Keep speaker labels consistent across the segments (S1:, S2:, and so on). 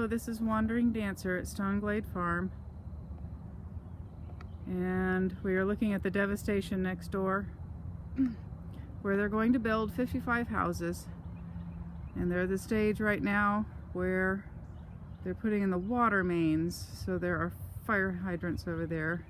S1: Hello, this is Wandering Dancer at Stone Glade Farm, and we are looking at the devastation next door where they're going to build 55 houses, and they're at the stage right now where they're putting in the water mains, so there are fire hydrants over there.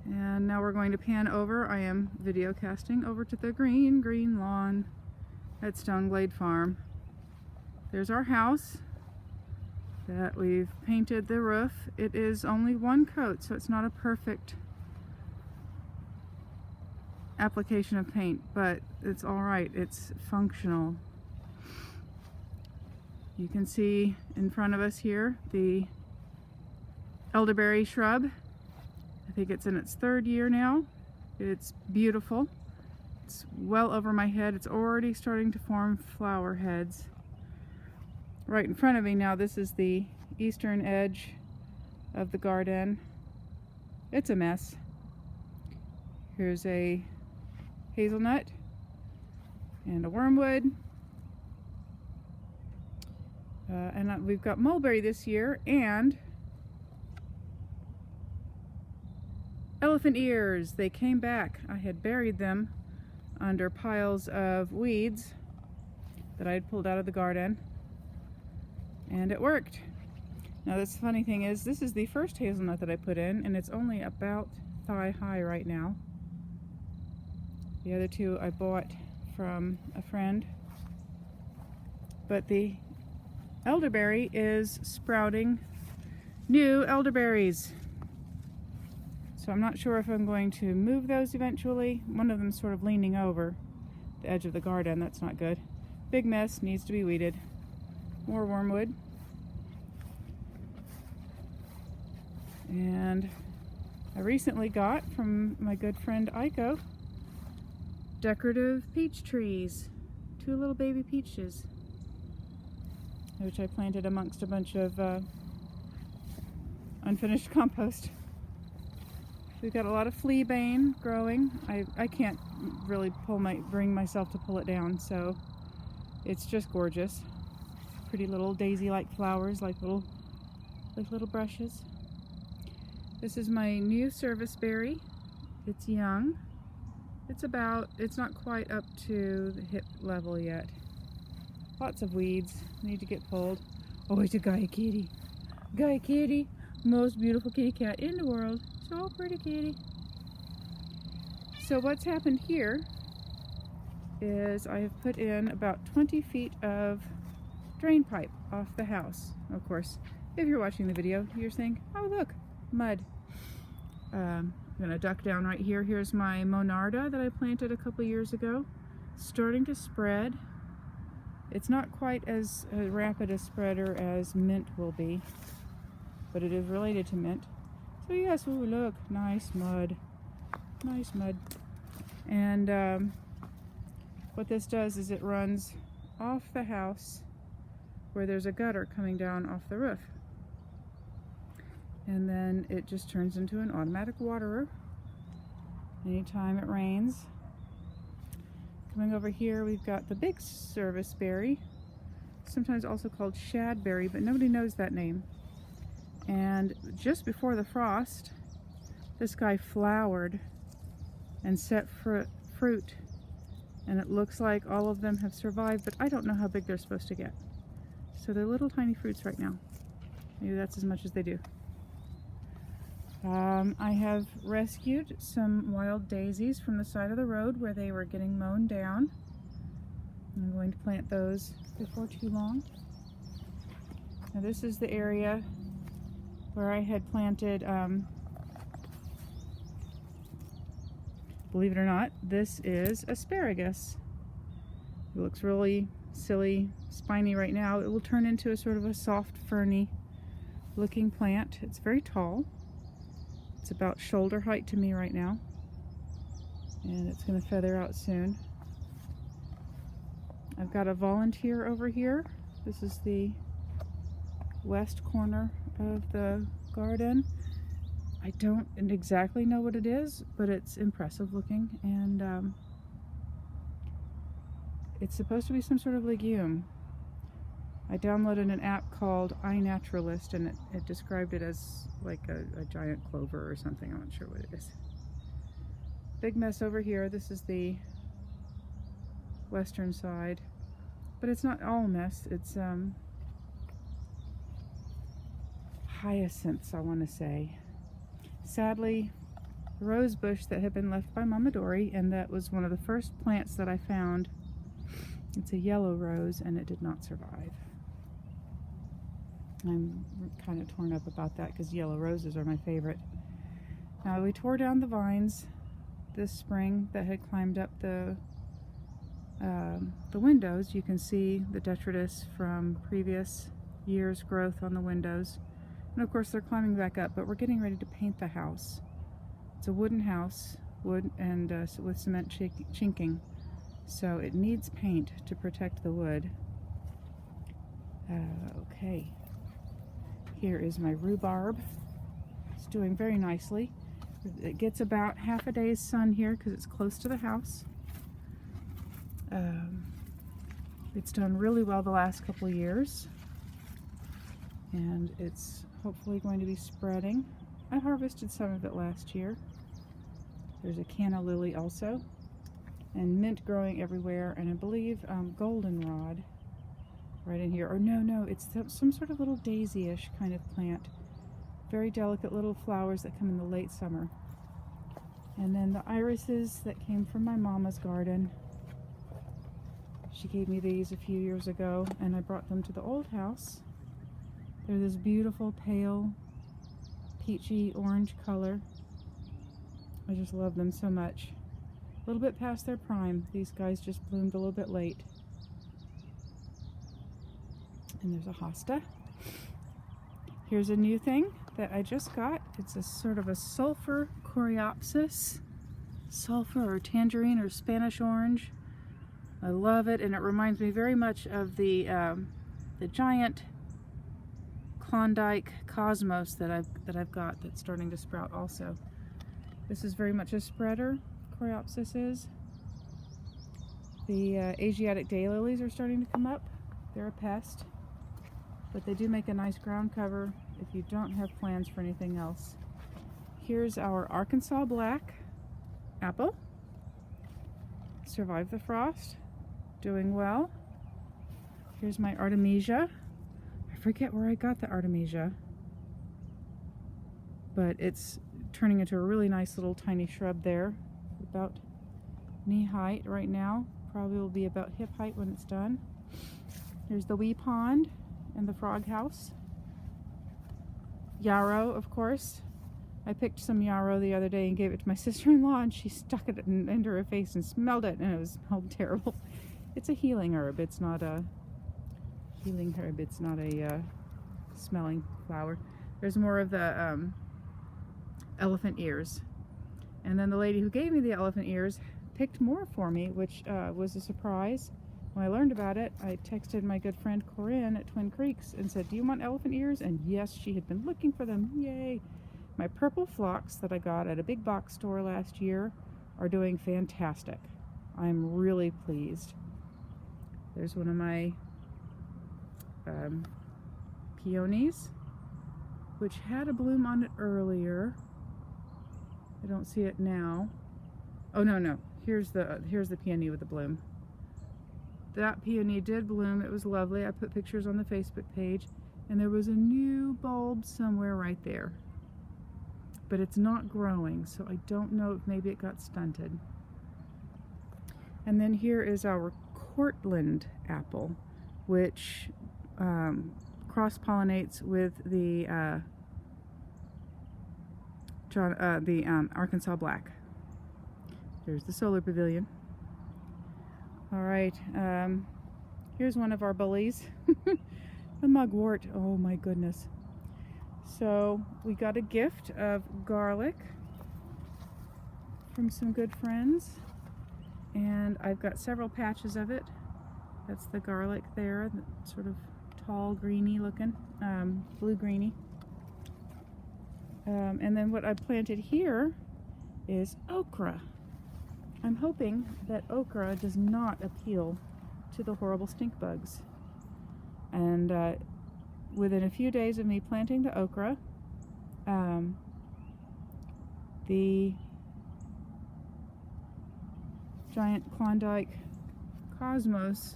S1: And now we're going to pan over. I am video casting over to the green lawn at Stone Glade Farm. There's our house that we've painted the roof. It is only one coat, so it's not a perfect application of paint, but it's all right. It's functional. You can see in front of us here the elderberry shrub. I think it's in its third year now. It's beautiful. It's well over my head. It's already starting to form flower heads. Right in front of me now, this is the eastern edge of the garden. It's a mess. Here's a hazelnut and a wormwood. And we've got mulberry this year and elephant ears. They came back. I had buried them under piles of weeds that I had pulled out of the garden, and it worked. Now this funny thing is, this is the first hazelnut that I put in, and it's only about thigh high right now. The other two I bought from a friend, but the elderberry is sprouting new elderberries. So I'm not sure if I'm going to move those eventually. One of them's sort of leaning over the edge of the garden. That's not good. Big mess, needs to be weeded. More wormwood. And I recently got from my good friend Aiko decorative peach trees. 2 little baby peaches, which I planted amongst a bunch of unfinished compost. We've got a lot of fleabane growing. I can't really bring myself to pull it down, so it's just gorgeous. Pretty little daisy-like flowers, like little brushes. This is my new serviceberry. It's young. It's not quite up to the hip level yet. Lots of weeds need to get pulled. Oh, it's a Gaia kitty. Gaia kitty, most beautiful kitty cat in the world. So pretty kitty. So what's happened here is I have put in about 20 feet of drain pipe off the house. Of course, if you're watching the video, you're saying, oh look, mud. I'm gonna duck down right here. Here's my Monarda that I planted a couple years ago. Starting to spread. It's not quite as rapid a spreader as mint will be, but it is related to mint. So yes, oh look, nice mud. Nice mud. And what this does is it runs off the house where there's a gutter coming down off the roof. And then it just turns into an automatic waterer anytime it rains. Coming over here, we've got the big serviceberry, sometimes also called shadberry, but nobody knows that name. And just before the frost, this guy flowered and set fruit, and it looks like all of them have survived, but I don't know how big they're supposed to get. So they're little tiny fruits right now. Maybe that's as much as they do. I have rescued some wild daisies from the side of the road where they were getting mown down. I'm going to plant those before too long. Now this is the area where I had planted, believe it or not, this is asparagus. It looks really silly, spiny right now. It will turn into a sort of a soft, ferny looking plant. It's very tall. It's about shoulder height to me right now, and it's going to feather out soon. I've got a volunteer over here. This is the west corner of the garden. I don't exactly know what it is, but it's impressive looking, and It's supposed to be some sort of legume. I downloaded an app called iNaturalist, and it described it as like a giant clover or something. I'm not sure what it is. Big mess over here. This is the western side, but it's not all mess. It's hyacinths, I want to say. Sadly, the rose bush that had been left by Mama Dory, and that was one of the first plants that I found. It's a yellow rose, and it did not survive. I'm kind of torn up about that because yellow roses are my favorite. Now, we tore down the vines this spring that had climbed up the windows. You can see the detritus from previous year's growth on the windows. And of course they're climbing back up, but we're getting ready to paint the house. It's a wooden house, wood and with cement chinking. So it needs paint to protect the wood. Okay. Here is my rhubarb. It's doing very nicely. It gets about half a day's sun here because it's close to the house. It's done really well the last couple of years, and it's hopefully going to be spreading. I harvested some of it last year. There's a canna lily also, and mint growing everywhere, and I believe goldenrod right in here. Or no, it's some sort of little daisy-ish kind of plant. Very delicate little flowers that come in the late summer. And then the irises that came from my mama's garden. She gave me these a few years ago, and I brought them to the old house. They're this beautiful pale peachy orange color. I just love them so much. A little bit past their prime. These guys just bloomed a little bit late. And there's a hosta. Here's a new thing that I just got. It's a sort of a sulfur coreopsis. Sulfur or tangerine or Spanish orange. I love it, and it reminds me very much of the giant Klondike cosmos that I've got that's starting to sprout also. This is very much a spreader. Coreopsis is. The Asiatic daylilies are starting to come up. They're a pest, but they do make a nice ground cover if you don't have plans for anything else. Here's our Arkansas black apple. Survived the frost. Doing well. Here's my artemisia. I forget where I got the artemisia, but it's turning into a really nice little tiny shrub there, about knee height right now. Probably will be about hip height when it's done. Here's the wee pond and the frog house. Yarrow, of course. I picked some yarrow the other day and gave it to my sister-in-law, and she stuck it into her face and smelled it, and it smelled terrible. It's a healing herb. It's not a smelling flower. There's more of the elephant ears. And then the lady who gave me the elephant ears picked more for me, which was a surprise. When I learned about it, I texted my good friend Corinne at Twin Creeks and said, "Do you want elephant ears?" And yes, she had been looking for them. Yay! My purple phlox that I got at a big box store last year are doing fantastic. I'm really pleased. There's one of my peonies, which had a bloom on it earlier. I don't see it now. Oh no. Here's the peony with the bloom. That peony did bloom. It was lovely. I put pictures on the Facebook page, and there was a new bulb somewhere right there. But it's not growing, so I don't know if maybe it got stunted. And then here is our Cortland apple, which cross-pollinates with the Arkansas black. There's the solar pavilion. All right, here's one of our bullies, the mugwort. Oh my goodness. So we got a gift of garlic from some good friends, and I've got several patches of it. That's the garlic there, the sort of tall, greeny looking, blue greeny. And then what I planted here is okra. I'm hoping that okra does not appeal to the horrible stink bugs. And within a few days of me planting the okra, the giant Klondike cosmos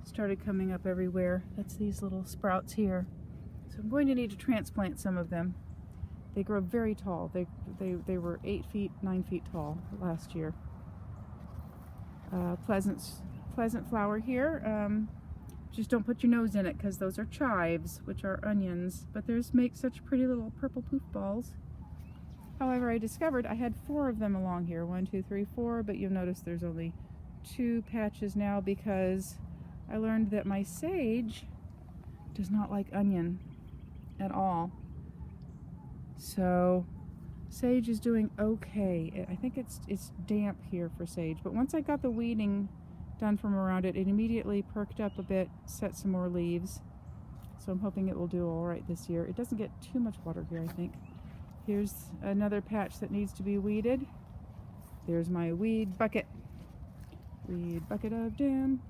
S1: started coming up everywhere. That's these little sprouts here. So I'm going to need to transplant some of them. They grow very tall. They were 8 feet, 9 feet tall last year. Pleasant flower here. Just don't put your nose in it because those are chives, which are onions. But theirs make such pretty little purple poof balls. However, I discovered I had 4 of them along here. 1, 2, 3, 4. But you'll notice there's only 2 patches now because I learned that my sage does not like onion at all. So sage is doing okay. I think it's damp here for sage. But once I got the weeding done from around it, it immediately perked up a bit, set some more leaves. So I'm hoping it will do all right this year. It doesn't get too much water here, I think. Here's another patch that needs to be weeded. There's my weed bucket. Weed bucket of doom.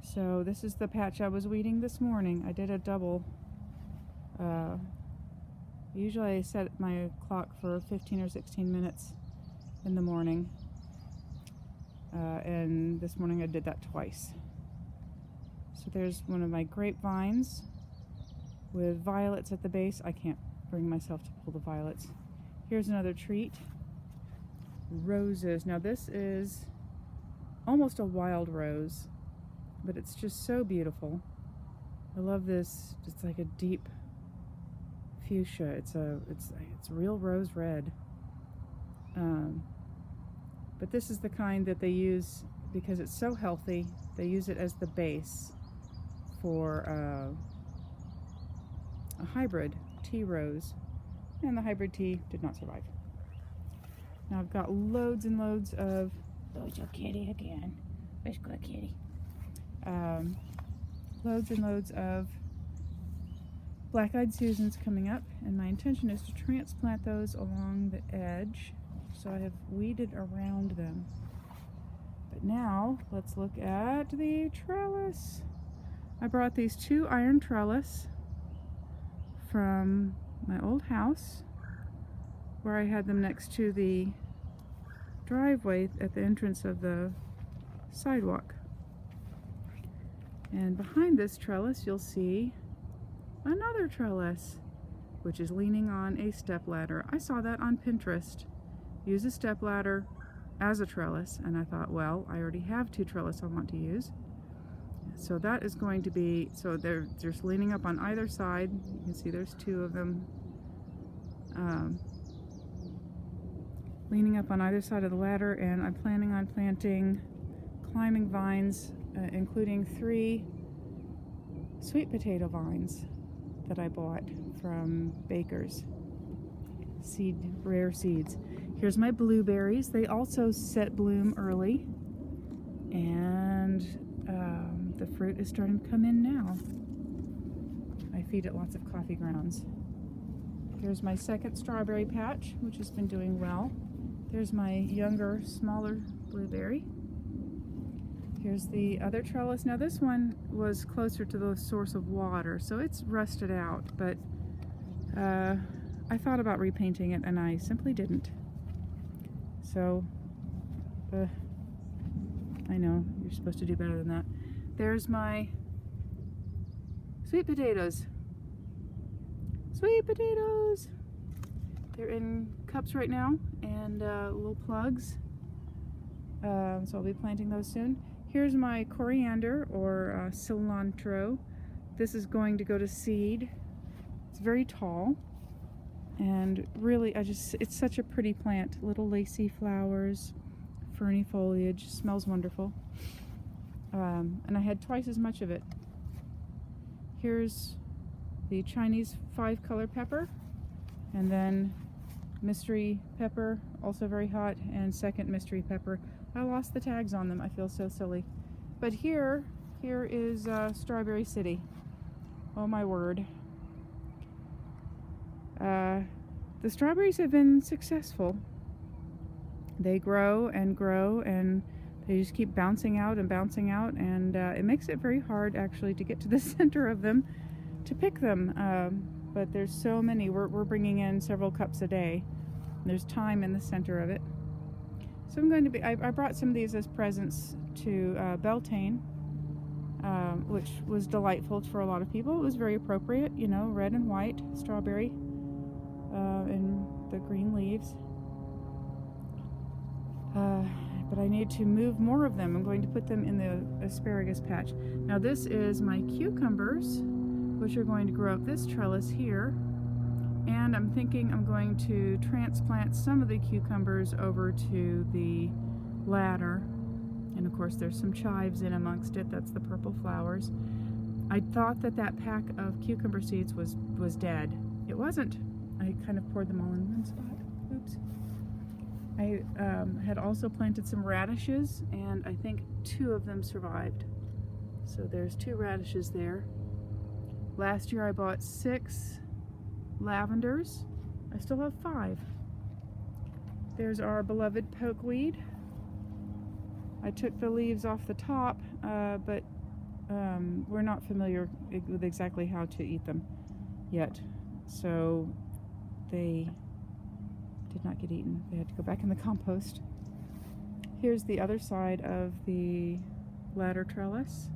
S1: So this is the patch I was weeding this morning. I did a double. Usually I set my clock for 15 or 16 minutes in the morning. And this morning I did that twice. So there's one of my grapevines with violets at the base. I can't bring myself to pull the violets. Here's another treat. Roses. Now this is almost a wild rose, but it's just so beautiful. I love this. It's like a deep fuchsia. It's real rose red. But this is the kind that they use because it's so healthy. They use it as the base for a hybrid tea rose, and the hybrid tea did not survive. Now I've got loads and loads of, there's your kitty again. Where's good kitty? Loads and loads of black-eyed Susans coming up, and my intention is to transplant those along the edge. So I have weeded around them. But now let's look at the trellis. I brought these 2 iron trellis from my old house where I had them next to the driveway at the entrance of the sidewalk. And behind this trellis you'll see another trellis, which is leaning on a stepladder. I saw that on Pinterest. Use a stepladder as a trellis, and I thought, well, I already have 2 trellis I want to use. So that is going to be, so they're just leaning up on either side. You can see there's 2 of them leaning up on either side of the ladder, and I'm planning on planting climbing vines, including 3 sweet potato vines that I bought from Baker's. Rare seeds. Here's my blueberries. They also set bloom early, and the fruit is starting to come in now. I feed it lots of coffee grounds. Here's my second strawberry patch, which has been doing well. There's my younger, smaller blueberry. Here's the other trellis. Now this one was closer to the source of water, so it's rusted out, but I thought about repainting it and I simply didn't. So, I know, you're supposed to do better than that. There's my sweet potatoes. Sweet potatoes! They're in cups right now, and little plugs. So I'll be planting those soon. Here's my coriander, or cilantro. This is going to go to seed. It's very tall. And really, it's such a pretty plant. Little lacy flowers, ferny foliage, smells wonderful. And I had twice as much of it. Here's the Chinese 5-color pepper, and then mystery pepper, also very hot, and second mystery pepper. I lost the tags on them. I feel so silly. But here is Strawberry City. Oh my word. The strawberries have been successful. They grow and grow, and They just keep bouncing out, and it makes it very hard actually to get to the center of them to pick them. But there's so many. We're bringing in several cups a day. There's thyme in the center of it. So I'm going to be, I brought some of these as presents to Beltane, which was delightful for a lot of people. It was very appropriate, you know, red and white, strawberry, and the green leaves. But I need to move more of them. I'm going to put them in the asparagus patch. Now this is my cucumbers, which are going to grow up this trellis here. And I'm thinking I'm going to transplant some of the cucumbers over to the ladder. And of course there's some chives in amongst it. That's the purple flowers. I thought that pack of cucumber seeds was dead. It wasn't. I kind of poured them all in one spot. Oops. I had also planted some radishes, and I think 2 of them survived. So there's 2 radishes there. Last year I bought 6 lavenders. I still have 5. There's our beloved pokeweed. I took the leaves off the top, but we're not familiar with exactly how to eat them yet. So they did not get eaten. They had to go back in the compost. Here's the other side of the ladder trellis.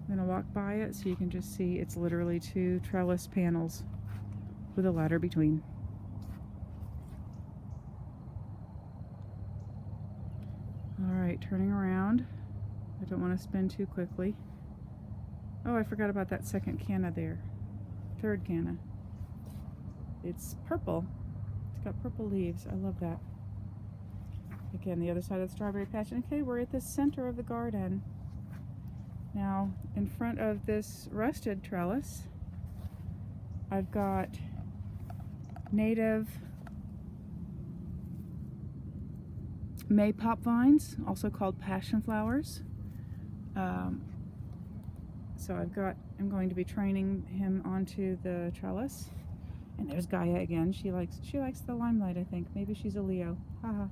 S1: I'm going to walk by it so you can just see it's literally 2 trellis panels with a ladder between. Alright, turning around. I don't want to spin too quickly. Oh, I forgot about that second canna there. 3rd canna. It's purple. It's got purple leaves. I love that. Again, the other side of the strawberry patch. Okay, we're at the center of the garden. Now, in front of this rusted trellis, I've got native maypop vines, also called passion flowers. So I'm going to be training him onto the trellis. And there's Gaia again. She likes the limelight, I think. Maybe she's a Leo. Haha.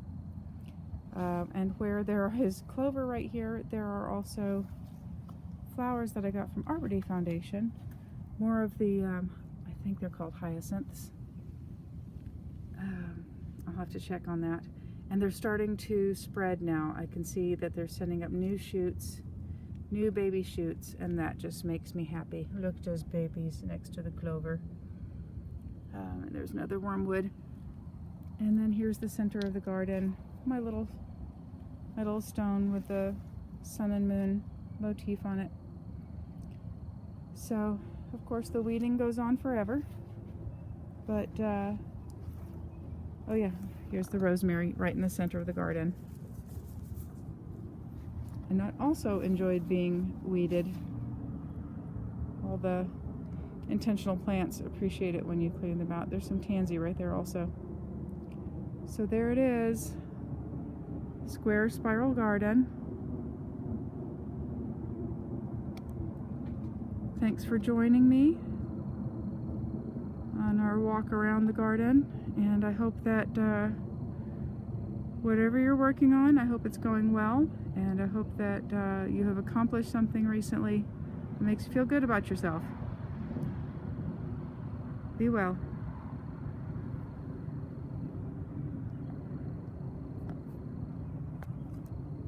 S1: And where there is clover right here, there are also flowers that I got from Arbor Day Foundation. More of the, I think they're called hyacinths. I'll have to check on that. And they're starting to spread now. I can see that they're sending up new shoots, new baby shoots, and that just makes me happy. Look, those babies next to the clover. And there's another wormwood. And then here's the center of the garden. My little stone with the sun and moon motif on it. So, of course, the weeding goes on forever. But, oh yeah, here's the rosemary right in the center of the garden. And I also enjoyed being weeded. All the intentional plants appreciate it when you clean them out. There's some tansy right there also. So there it is. Square spiral garden. Thanks for joining me on our walk around the garden, and I hope that whatever you're working on, I hope it's going well, and I hope that you have accomplished something recently that makes you feel good about yourself. Be well.